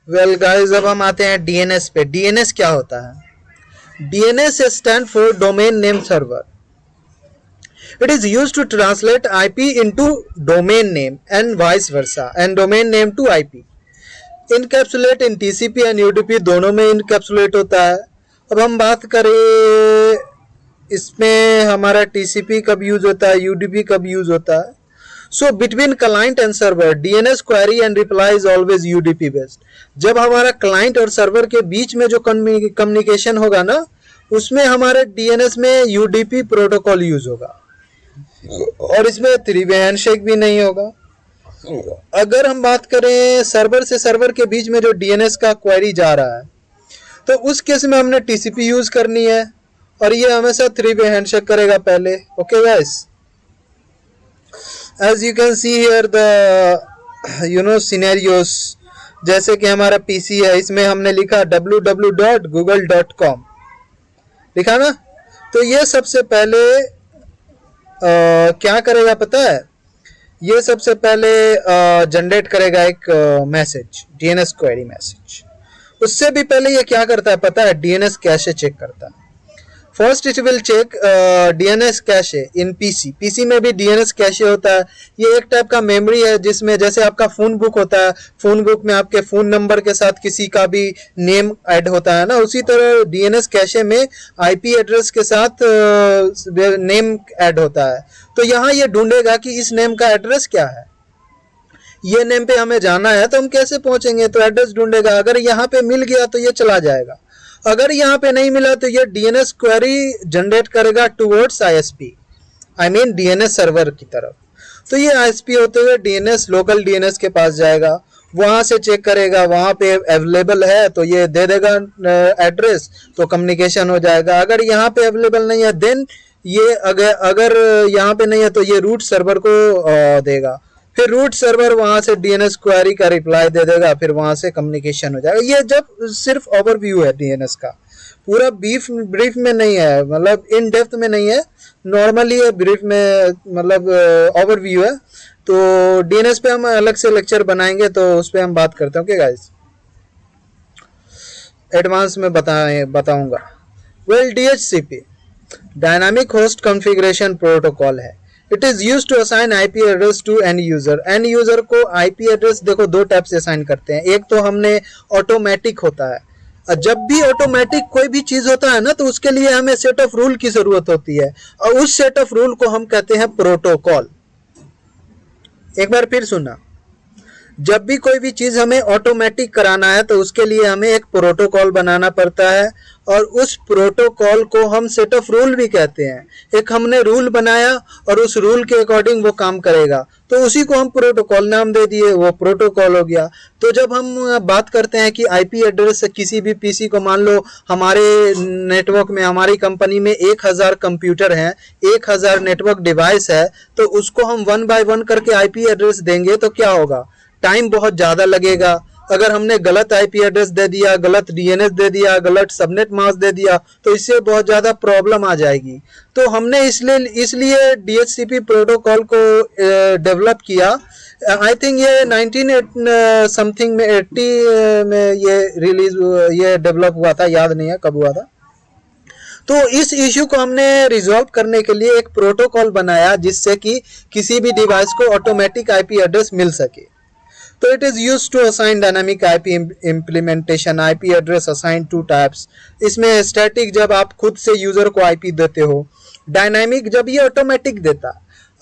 Well guys, अब हम आते हैं डीएनएस पे। डीएनएस क्या होता है? DNS stand for domain name server. It is used to translate IP into domain name and vice versa, and domain name to IP. Encapsulate in TCP and UDP दोनों में इनकैप्सुलेट होता है. अब हम बात करें इसमें हमारा टीसीपी कब यूज होता है, यूडीपी कब यूज होता है. So between client and server DNS query and reply is always UDP based. जब हमारा क्लाइंट और सर्वर के बीच में जो कम्युनिकेशन होगा ना, उसमें हमारे डीएनएस में यूडीपी प्रोटोकॉल यूज होगा और इसमें 3-वे हैंडशेक भी नहीं होगा. अगर हम बात करें सर्वर से सर्वर के बीच में जो डीएनएस का क्वेरी जा रहा है, तो उस केस में हमने टीसीपी यूज करनी है और ये हमेशा 3-वे हैंडशेक करेगा पहले. Okay guys, as you can see here the scenarios. जैसे कि हमारा पीसी है, इसमें हमने लिखा www.google.com लिखा ना. तो ये सबसे पहले क्या करेगा पता है? ये सबसे पहले जनरेट करेगा एक मैसेज, डीएनएस क्वेरी मैसेज. उससे भी पहले ये क्या करता है पता है? डीएनएस कैशे चेक करता है. First it will check DNS cache in PC. PC में भी डीएनएस कैशे होता है. ये एक टाइप का मेमोरी है जिसमें जैसे आपका फोन बुक होता है, फोन बुक में आपके फोन नंबर के साथ किसी का भी नेम ऐड होता है ना, उसी तरह डीएनएस कैशे में आईपी एड्रेस के साथ नेम ऐड होता है. तो यहाँ ये ढूंढेगा कि इस नेम का एड्रेस क्या है. ये नेम पे हमें जाना है तो हम कैसे पहुंचेंगे? तो एड्रेस ढूंढेगा. अगर यहाँ पे मिल गया तो ये चला जाएगा. अगर यहाँ पे नहीं मिला तो ये डीएनएस क्वेरी जनरेट करेगा towards ISP, I mean DNS server की तरफ. तो ये आईएसपी होते हुए डीएनएस लोकल डीएनएस के पास जाएगा, वहां से चेक करेगा, वहां पे अवेलेबल है तो ये दे देगा एड्रेस, तो कम्युनिकेशन हो जाएगा. अगर यहाँ पे अवेलेबल नहीं है देन ये अगर यहाँ पे नहीं है तो ये रूट सर्वर को देगा. फिर रूट सर्वर वहां से डीएनएस क्वेरी का रिप्लाई दे देगा, फिर वहां से कम्युनिकेशन हो जाएगा. ये जब सिर्फ ओवरव्यू है डीएनएस का, पूरा ब्रीफ में नहीं है, मतलब इन डेप्थ में नहीं है, नॉर्मली है ब्रीफ में, मतलब ओवरव्यू है. तो डीएनएस पे हम अलग से लेक्चर बनाएंगे तो उस पर हम बात करते हैं. ओके गाइस, एडवांस में बताऊंगा. Well, DHCP dynamic host configuration protocol है. It is use to assign IP address to end user. End user को आईपी एड्रेस देखो दो टाइप से असाइन करते हैं. एक तो हमने ऑटोमेटिक होता है. जब भी ऑटोमेटिक कोई भी चीज होता है ना, तो उसके लिए हमें सेट ऑफ रूल की जरूरत होती है और उस सेट ऑफ रूल को हम कहते हैं प्रोटोकॉल. एक बार फिर सुनना, जब भी कोई भी चीज हमें ऑटोमेटिक कराना है तो उसके लिए हमें एक प्रोटोकॉल बनाना पड़ता है और उस प्रोटोकॉल को हम सेट ऑफ रूल भी कहते हैं. एक हमने रूल बनाया और उस रूल के अकॉर्डिंग वो काम करेगा, तो उसी को हम प्रोटोकॉल नाम दे दिए, वो प्रोटोकॉल हो गया. तो जब हम बात करते हैं कि आईपी एड्रेस से किसी भी पीसी को, मान लो हमारे नेटवर्क में, हमारी कंपनी में 1000 कंप्यूटर हैं, 1000 नेटवर्क डिवाइस है, तो उसको हम 1 बाय 1 करके आईपी एड्रेस देंगे तो क्या होगा? टाइम बहुत ज़्यादा लगेगा. अगर हमने गलत आईपी एड्रेस दे दिया, गलत डीएनएस दे दिया, गलत सबनेट मास्क दे दिया, तो इससे बहुत ज़्यादा प्रॉब्लम आ जाएगी. तो हमने इसलिए डीएचसीपी प्रोटोकॉल को डेवलप किया. आई थिंक ये 1980 समथिंग में, 80 में ये डेवलप हुआ था, याद नहीं है कब हुआ था. तो इस इश्यू को हमने रिजॉल्व करने के लिए एक प्रोटोकॉल बनाया जिससे कि किसी भी डिवाइस को ऑटोमेटिक आईपी एड्रेस मिल सके. तो it is use to assign dynamic IP implementation. IP address assign 2 types. इसमें स्टैटिक जब आप खुद से यूजर को आईपी देते हो, डायनामिक जब ये ऑटोमेटिक देता.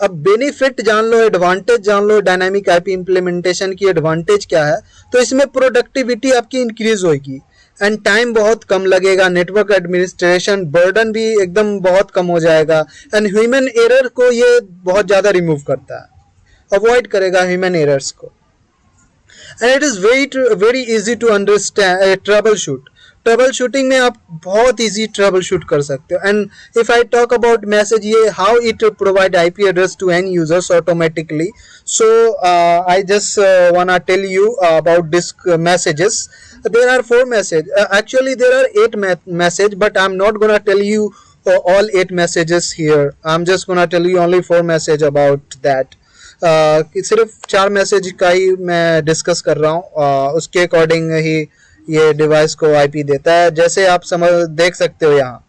अब बेनिफिट जान लो, एडवांटेज जान लो डायनामिक आईपी इम्प्लीमेंटेशन की. एडवांटेज क्या है? तो इसमें प्रोडक्टिविटी आपकी इंक्रीज होगी एंड टाइम बहुत कम लगेगा. नेटवर्क एडमिनिस्ट्रेशन बर्डन भी एकदम बहुत कम हो जाएगा एंड ह्यूमन एरर को ये बहुत ज़्यादा रिमूव करता है, अवॉइड करेगा ह्यूमन एरर्स को. And it is very easy to understand troubleshoot. Troubleshooting में आप बहुत इजी ट्रबल शूट कर सकते हो. And if I talk about message, ये how it provide IP address to end users automatically. So I just wanna tell you about this messages. There are 4 messages. Actually, there are 8 messages, but I'm not gonna tell you all 8 messages here. I'm just gonna tell you only 4 messages about that. कि सिर्फ 4 message का ही मैं discuss कर रहा हूँ, उसके according ही ये device को आईपी देता है। जैसे आप समझ देख सकते हो यहाँ,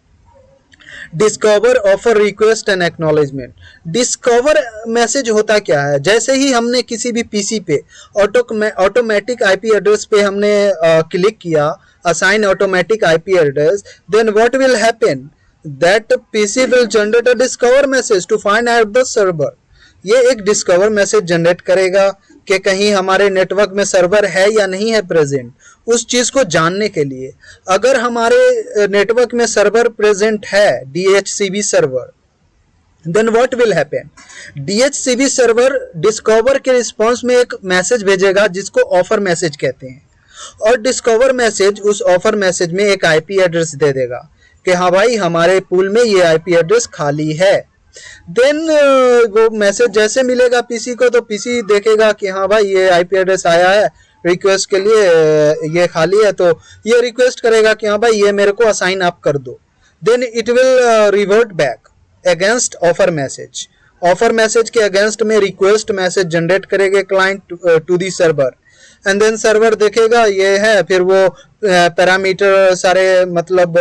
discover offer request and acknowledgement. Discover message होता क्या है, जैसे ही हमने किसी भी पीसी पे ऑटोमेटिक आईपी एड्रेस पे हमने क्लिक किया, assign automatic IP address, then what will happen, that PC will generate a discover message to find out the server. ये एक डिस्कवर मैसेज जनरेट करेगा कि कहीं हमारे नेटवर्क में सर्वर है या नहीं है प्रेजेंट, उस चीज को जानने के लिए। अगर हमारे नेटवर्क में सर्वर प्रेजेंट है, DHCP server, then what will happen, DHCP server discover के रिस्पॉन्स में एक मैसेज भेजेगा जिसको ऑफर मैसेज कहते हैं, और डिस्कवर मैसेज उस ऑफर मैसेज में एक आईपी एड्रेस दे देगा कि हाँ भाई हमारे पूल में ये आईपी एड्रेस खाली है। देन वो मैसेज जैसे मिलेगा पीसी को, तो पीसी देखेगा कि हाँ भाई ये आईपी एड्रेस आया है रिक्वेस्ट के लिए, ये खाली है, तो ये रिक्वेस्ट करेगा कि हाँ भाई ये मेरे को असाइन आप कर दो। Then it will revert back against offer message. Offer message के अगेंस्ट में रिक्वेस्ट मैसेज जनरेट करेगा client to the server, and then server देखेगा ये है, फिर वो पैरामीटर सारे मतलब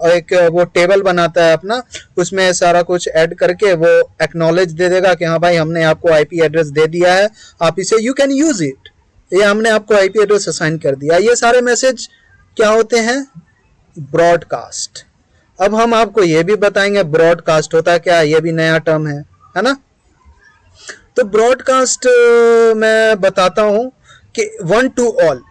एक वो टेबल बनाता है अपना, उसमें सारा कुछ ऐड करके वो एक्नॉलेज दे देगा कि हाँ भाई हमने आपको आईपी एड्रेस दे दिया है, आप इसे यू कैन यूज इट, ये हमने आपको आईपी एड्रेस असाइन कर दिया। ये सारे मैसेज क्या होते हैं, ब्रॉडकास्ट। अब हम आपको ये भी बताएंगे ब्रॉडकास्ट होता क्या है, ये भी नया टर्म है ना। तो ब्रॉडकास्ट मैं बताता हूं कि वन टू ऑल,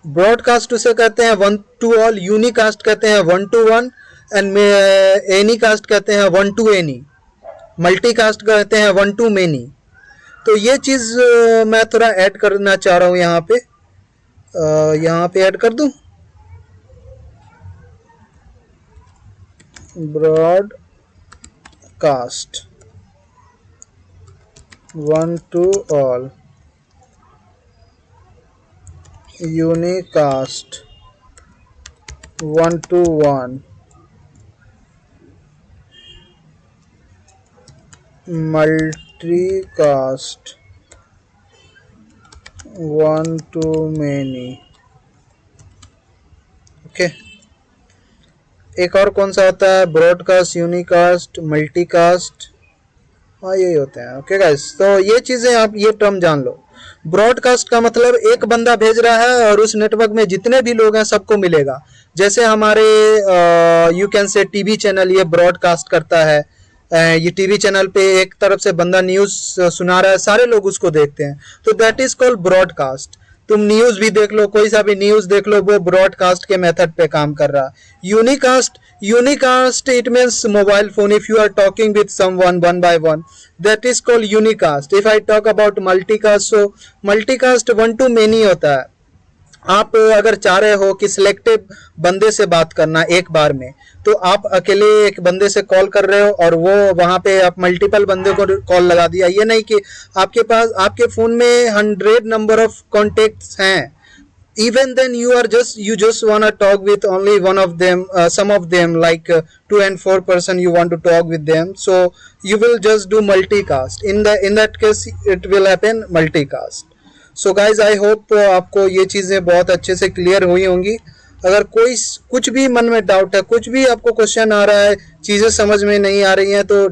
ब्रॉडकास्ट उसे कहते हैं वन टू ऑल, यूनिकास्ट कहते हैं one two one, and Anycast कहते हैं वन टू एनी, मल्टीकास्ट कहते हैं वन टू मेनी। तो ये चीज मैं थोड़ा ऐड करना चाह रहा हूं यहाँ पे ऐड कर दूं, broadcast one two all, unicast one two one, multicast one two many. Okay, एक और कौन सा होता है, ब्रॉडकास्ट, यूनिकास्ट, मल्टीकास्ट, हाँ यही होते हैं। ओके गाइस, तो ये चीजें आप ये टर्म जान लो। ब्रॉडकास्ट का मतलब एक बंदा भेज रहा है और उस नेटवर्क में जितने भी लोग हैं सबको मिलेगा। जैसे हमारे you can say TV channel ये ब्रॉडकास्ट करता है, ये टीवी चैनल पे एक तरफ से बंदा न्यूज सुना रहा है, सारे लोग उसको देखते हैं, तो दैट इज कॉल्ड ब्रॉडकास्ट। तुम न्यूज भी देख लो, कोई सा भी न्यूज देख लो, वो ब्रॉडकास्ट के मेथड पे काम कर रहा है। Unicast it means mobile phone, if you are talking with someone one by one, that is called unicast. If I talk about multicast, so multicast one to many होता है। आप अगर चाह रहे हो कि सिलेक्टिव बंदे से बात करना एक बार में, तो आप अकेले एक बंदे से कॉल कर रहे हो और वो वहां पे आप मल्टीपल बंदे को कॉल लगा दिया। ये नहीं कि आपके पास आपके फोन में 100 नंबर ऑफ कॉन्टेक्ट्स हैं, even then you just wanna talk with only one of them, some of them like 2 and 4 person you want to talk with them, so you will just do multicast. In that case it will happen multicast. So guys, I hope आपको ये चीजें बहुत अच्छे से clear हुई होंगी। अगर कोई कुछ भी मन में डाउट है, कुछ भी आपको क्वेश्चन आ रहा है, चीजें समझ में नहीं आ रही हैं, तो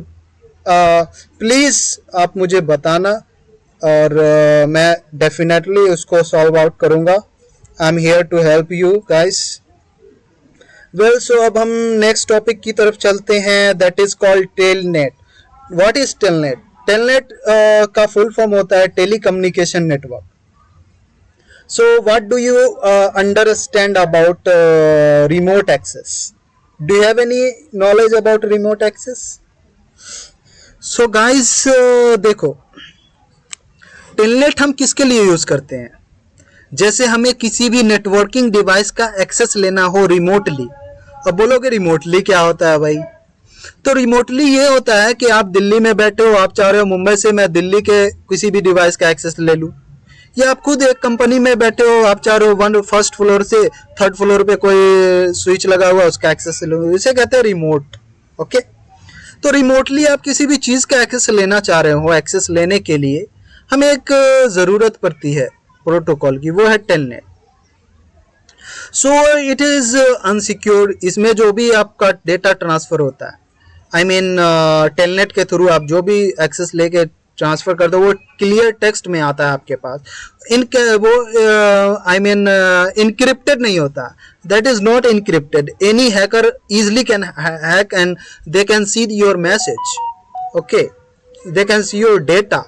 प्लीज आप मुझे बताना और मैं डेफिनेटली उसको सॉल्व आउट करूंगा। I'm here to help you guys. Well, so अब हम नेक्स्ट टॉपिक की तरफ चलते हैं, that is called Telnet. What is Telnet? Telnet का फुल फॉर्म होता है telecommunication network. So what do you understand about remote access? Do you have any knowledge about remote access? So guys, देखो, Telnet हम किसके लिए use करते हैं? जैसे हमें किसी भी नेटवर्किंग डिवाइस का एक्सेस लेना हो रिमोटली। अब बोलोगे रिमोटली क्या होता है भाई? तो रिमोटली ये होता है कि आप दिल्ली में बैठे हो, आप चाह रहे हो मुंबई से मैं दिल्ली के किसी भी डिवाइस का एक्सेस ले लूं, या आप खुद एक कंपनी में बैठे हो, आप चाह रहे हो फर्स्ट फ्लोर से थर्ड फ्लोर पे कोई स्विच लगा हुआ उसका एक्सेस ले लो, इसे कहते हैं रिमोट। ओके, तो रिमोटली आप किसी भी चीज़ का एक्सेस लेना चाह रहे हो, एक्सेस लेने के लिए हमें एक ज़रूरत पड़ती है प्रोटोकॉल की, वो है telnet. So it is unsecured. इसमें जो भी आपका डेटा ट्रांसफ़र होता है, आई मीन टेलनेट के थ्रू आप जो भी एक्सेस लेके ट्रांसफ़र करते हो वो क्लियर टेक्स्ट में आता है आपके पास। वो आई मीन इनक्रिप्टेड नहीं होता, that is not encrypted. Any hacker easily can hack and they can see your message, okay, they can see your data.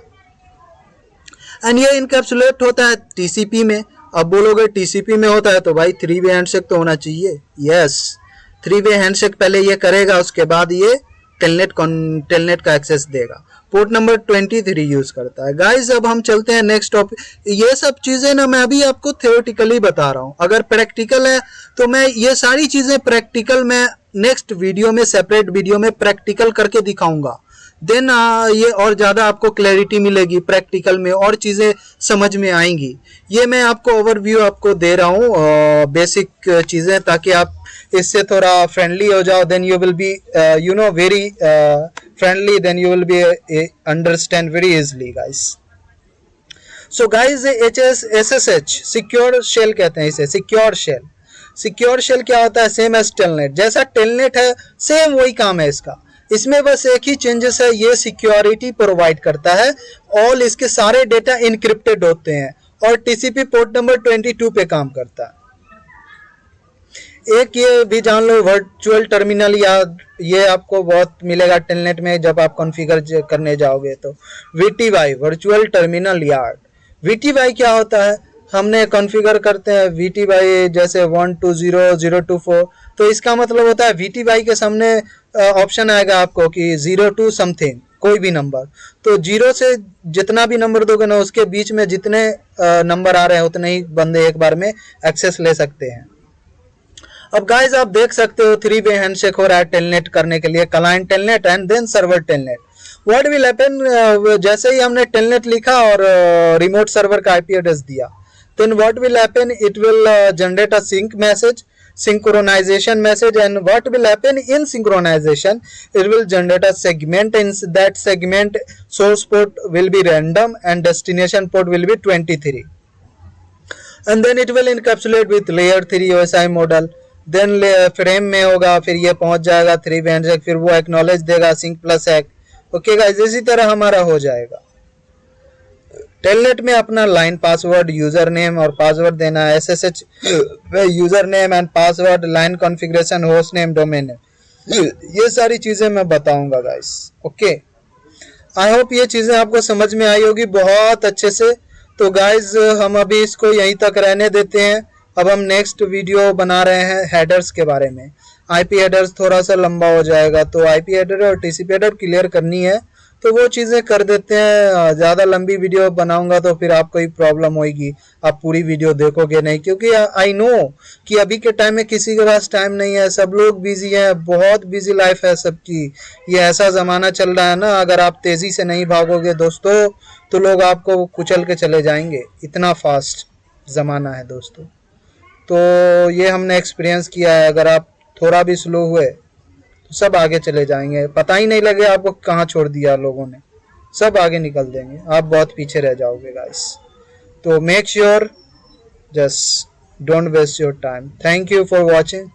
And ये इनकैप्सुलेट होता है टीसीपी में। अब बोलोगे टीसीपी में होता है तो भाई 3-वे हैंडशेक तो होना चाहिए। यस, 3-वे हैंडशेक पहले ये करेगा, उसके बाद ये टेलनेट का एक्सेस देगा। पोर्ट नंबर 23 यूज करता है। गाइस अब हम चलते हैं नेक्स्ट टॉपिक। ये सब चीजें ना मैं अभी आपको थियोरेटिकली बता रहा हूँ, अगर प्रैक्टिकल है तो मैं ये सारी चीजें प्रैक्टिकल में नेक्स्ट वीडियो में, सेपरेट वीडियो में प्रैक्टिकल करके दिखाऊंगा। देन ये और ज़्यादा आपको क्लैरिटी मिलेगी, प्रैक्टिकल में और चीज़ें समझ में आएंगी। ये मैं आपको ओवरव्यू आपको दे रहा हूँ, बेसिक चीज़ें, ताकि आप इससे थोड़ा फ्रेंडली हो जाओ। Then you will be you know very friendly, then you will be understand very easily guys. So guys SSH secure shell कहते हैं इसे, सिक्योर शेल। सिक्योर शेल क्या होता है? सेम एज टेलनेट, जैसा टेलनेट है सेम वही काम है इसका। इसमें बस एक ही चेंजेस है, ये सिक्योरिटी प्रोवाइड करता है, ऑल इसके सारे डेटा इनक्रिप्टेड होते हैं और टीसीपी पोर्ट नंबर 22 पे काम करता है। एक ये भी जान लो, वर्चुअल टर्मिनल, या ये आपको बहुत मिलेगा टेलनेट में जब आप कॉन्फ़िगर करने जाओगे तो। VTY virtual terminal yard. VTY क्या होता है? हमने कॉन्फ़िगर करते हैं VTY जैसे 120.0.24, तो इसका मतलब होता है VTY के सामने ऑप्शन आएगा आपको कि 02 समथिंग कोई भी नंबर, तो 0 से जितना भी नंबर दोगे ना उसके बीच में जितने नंबर आ रहे हैं उतने ही बंदे एक बार में एक्सेस ले सकते हैं। अब गाइस आप देख सकते हो 3-वे हैंडशेक हो रहा है टेलनेट करने के लिए, client telnet and then server telnet. What will happen, जैसे ही हमने टेलनेट लिखा और रिमोट सर्वर का IP एड्रेस दिया, then what will happen, it will generate a sync message, synchronization message, and what will happen in synchronization, it will generate a segment. In that segment source port will be random and destination port will be 23, and then it will encapsulate with layer 3 OSI model. then frame में होगा, फिर ये पहुंच जाएगा 3-वे handshake, फिर वो acknowledge देगा sync plus ACK. Okay guys, इसी तरह हमारा हो जाएगा। टेलनेट में अपना लाइन पासवर्ड, यूजर नेम और पासवर्ड देना है। SSH में user name and password, line configuration, host name, domain name, ये सारी चीजें मैं बताऊंगा गाइस। ओके, आई होप ये चीजें आपको समझ में आई होगी बहुत अच्छे से। तो गाइस हम अभी इसको यहीं तक रहने देते हैं। अब हम नेक्स्ट वीडियो बना रहे हैं हेडर्स के बारे में। IP हेडर्स थोड़ा सा लंबा हो जाएगा, तो IP हेडर और TCP हेडर क्लियर करनी है, तो वो चीज़ें कर देते हैं। ज़्यादा लंबी वीडियो बनाऊंगा तो फिर आपको ही प्रॉब्लम होगी, आप पूरी वीडियो देखोगे नहीं, क्योंकि आई नो कि अभी के टाइम में किसी के पास टाइम नहीं है, सब लोग बिजी हैं, बहुत बिजी लाइफ है सबकी। ये ऐसा ज़माना चल रहा है ना, अगर आप तेज़ी से नहीं भागोगे दोस्तों तो लोग आपको कुचल के चले जाएंगे, इतना फास्ट ज़माना है दोस्तों। तो ये हमने एक्सपीरियंस किया है, अगर आप थोड़ा भी स्लो हुए तो सब आगे चले जाएंगे, पता ही नहीं लगे आपको कहाँ छोड़ दिया लोगों ने, सब आगे निकल देंगे, आप बहुत पीछे रह जाओगे गाइस। तो make sure just don't waste your time. Thank you for watching.